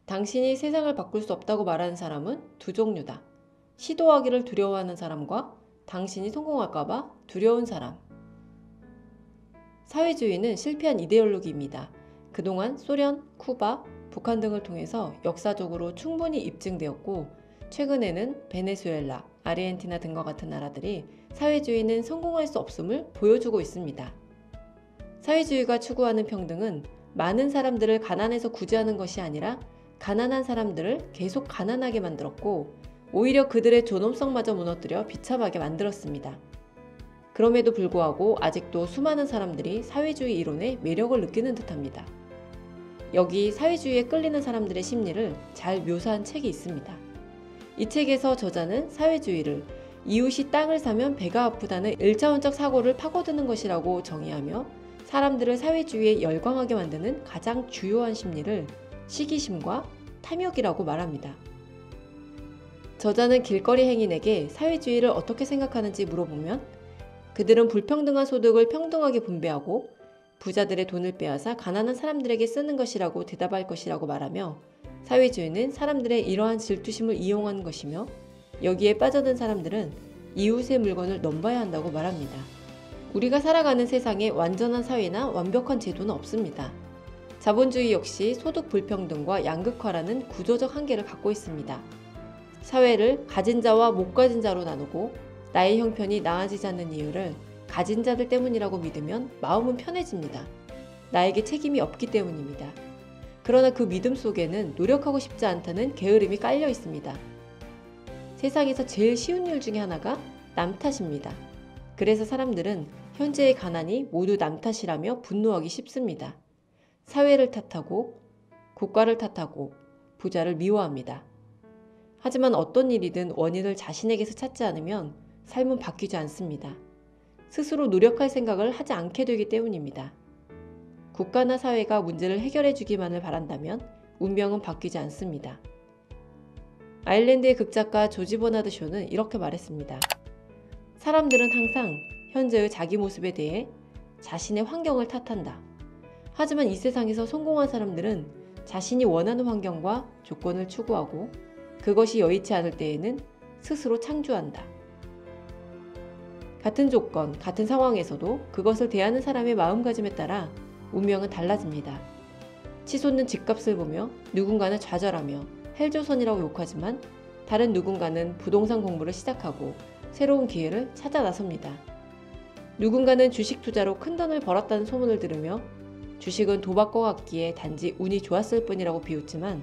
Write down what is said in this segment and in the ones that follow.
당신이 세상을 바꿀 수 없다고 말하는 사람은 두 종류다. 시도하기를 두려워하는 사람과 당신이 성공할까봐 두려운 사람. 사회주의는 실패한 이데올로기입니다. 그동안 소련, 쿠바, 북한 등을 통해서 역사적으로 충분히 입증되었고, 최근에는 베네수엘라, 아르헨티나 등과 같은 나라들이 사회주의는 성공할 수 없음을 보여주고 있습니다. 사회주의가 추구하는 평등은 많은 사람들을 가난에서 구제하는 것이 아니라 가난한 사람들을 계속 가난하게 만들었고, 오히려 그들의 존엄성마저 무너뜨려 비참하게 만들었습니다. 그럼에도 불구하고 아직도 수많은 사람들이 사회주의 이론의 매력을 느끼는 듯합니다. 여기 사회주의에 끌리는 사람들의 심리를 잘 묘사한 책이 있습니다. 이 책에서 저자는 사회주의를 이웃이 땅을 사면 배가 아프다는 1차원적 사고를 파고드는 것이라고 정의하며, 사람들을 사회주의에 열광하게 만드는 가장 주요한 심리를 시기심과 탐욕이라고 말합니다. 저자는 길거리 행인에게 사회주의를 어떻게 생각하는지 물어보면, 그들은 불평등한 소득을 평등하게 분배하고 부자들의 돈을 빼앗아 가난한 사람들에게 쓰는 것이라고 대답할 것이라고 말하며, 사회주의는 사람들의 이러한 질투심을 이용하는 것이며, 여기에 빠져든 사람들은 이웃의 물건을 넘봐야 한다고 말합니다. 우리가 살아가는 세상에 완전한 사회나 완벽한 제도는 없습니다. 자본주의 역시 소득 불평등과 양극화라는 구조적 한계를 갖고 있습니다. 사회를 가진 자와 못 가진 자로 나누고 나의 형편이 나아지지 않는 이유를 가진 자들 때문이라고 믿으면 마음은 편해집니다. 나에게 책임이 없기 때문입니다. 그러나 그 믿음 속에는 노력하고 싶지 않다는 게으름이 깔려 있습니다. 세상에서 제일 쉬운 일 중에 하나가 남 탓입니다. 그래서 사람들은 현재의 가난이 모두 남 탓이라며 분노하기 쉽습니다. 사회를 탓하고 국가를 탓하고 부자를 미워합니다. 하지만 어떤 일이든 원인을 자신에게서 찾지 않으면 삶은 바뀌지 않습니다. 스스로 노력할 생각을 하지 않게 되기 때문입니다. 국가나 사회가 문제를 해결해 주기만을 바란다면 운명은 바뀌지 않습니다. 아일랜드의 극작가 조지 버나드 쇼는 이렇게 말했습니다. 사람들은 항상 현재의 자기 모습에 대해 자신의 환경을 탓한다. 하지만 이 세상에서 성공한 사람들은 자신이 원하는 환경과 조건을 추구하고 그것이 여의치 않을 때에는 스스로 창조한다. 같은 조건, 같은 상황에서도 그것을 대하는 사람의 마음가짐에 따라 운명은 달라집니다. 치솟는 집값을 보며 누군가는 좌절하며 헬조선이라고 욕하지만, 다른 누군가는 부동산 공부를 시작하고 새로운 기회를 찾아 나섭니다. 누군가는 주식 투자로 큰돈을 벌었다는 소문을 들으며 주식은 도박과 같기에 단지 운이 좋았을 뿐이라고 비웃지만,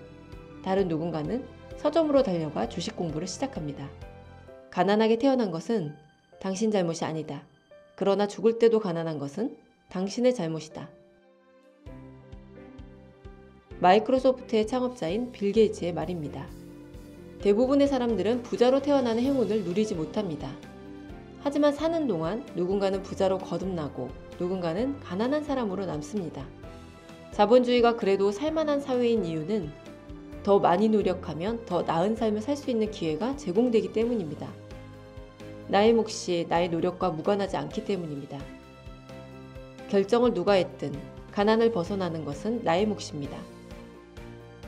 다른 누군가는 서점으로 달려가 주식 공부를 시작합니다. 가난하게 태어난 것은 당신 잘못이 아니다. 그러나 죽을 때도 가난한 것은 당신의 잘못이다. 마이크로소프트의 창업자인 빌 게이츠의 말입니다. 대부분의 사람들은 부자로 태어나는 행운을 누리지 못합니다. 하지만 사는 동안 누군가는 부자로 거듭나고 누군가는 가난한 사람으로 남습니다. 자본주의가 그래도 살만한 사회인 이유는 더 많이 노력하면 더 나은 삶을 살 수 있는 기회가 제공되기 때문입니다. 나의 몫이 나의 노력과 무관하지 않기 때문입니다. 결정을 누가 했든 가난을 벗어나는 것은 나의 몫입니다.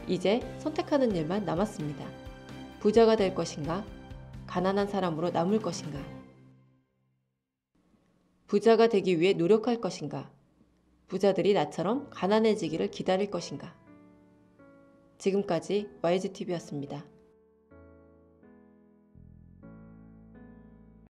이제 선택하는 일만 남았습니다. 부자가 될 것인가? 가난한 사람으로 남을 것인가? 부자가 되기 위해 노력할 것인가? 부자들이 나처럼 가난해지기를 기다릴 것인가? 지금까지 YGTV였습니다.